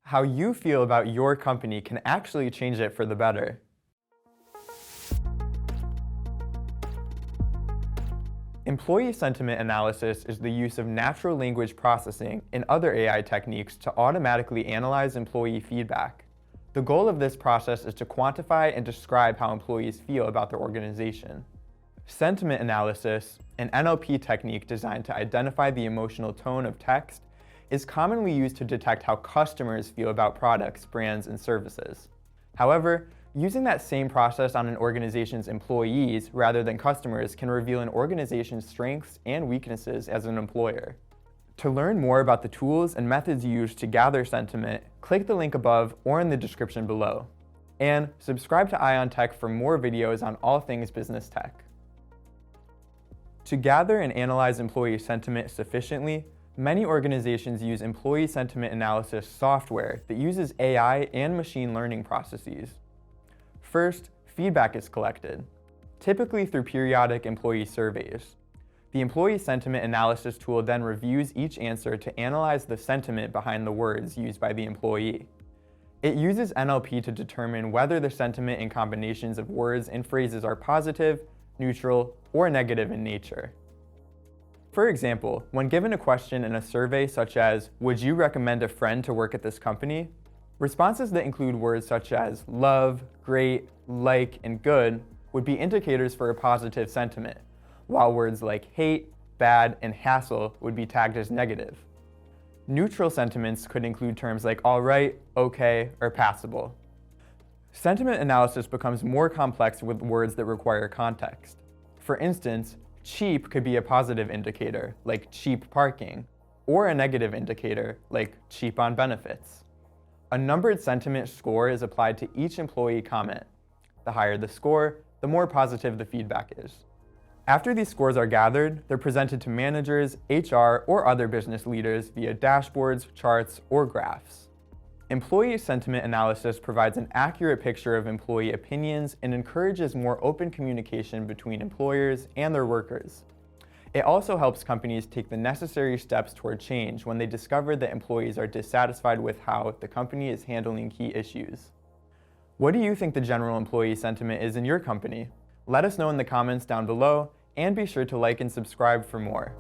How you feel about your company can actually change it for the better. Employee sentiment analysis is the use of natural language processing and other AI techniques to automatically analyze employee feedback. The goal of this process is to quantify and describe how employees feel about their organization. Sentiment analysis, an NLP technique designed to identify the emotional tone of text, is commonly used to detect how customers feel about products, brands, and services. However, using that same process on an organization's employees rather than customers can reveal an organization's strengths and weaknesses as an employer. To learn more about the tools and methods used to gather sentiment, click the link above or in the description below. And subscribe to Ion Tech for more videos on all things business tech. To gather and analyze employee sentiment sufficiently, many organizations use employee sentiment analysis software that uses AI and machine learning processes. First, feedback is collected, typically through periodic employee surveys. The employee sentiment analysis tool then reviews each answer to analyze the sentiment behind the words used by the employee. It uses NLP to determine whether the sentiment and combinations of words and phrases are positive, neutral, or negative in nature. For example, when given a question in a survey such as, "Would you recommend a friend to work at this company?" responses that include words such as love, great, like, and good would be indicators for a positive sentiment, while words like hate, bad, and hassle would be tagged as negative. Neutral sentiments could include terms like all right, okay, or passable. Sentiment analysis becomes more complex with words that require context. For instance, cheap could be a positive indicator, like cheap parking, or a negative indicator, like cheap on benefits. A numbered sentiment score is applied to each employee comment. The higher the score, the more positive the feedback is. After these scores are gathered, they're presented to managers, HR, or other business leaders via dashboards, charts, or graphs. Employee sentiment analysis provides an accurate picture of employee opinions and encourages more open communication between employers and their workers. It also helps companies take the necessary steps toward change when they discover that employees are dissatisfied with how the company is handling key issues. What do you think the general employee sentiment is in your company? Let us know in the comments down below, and be sure to like and subscribe for more.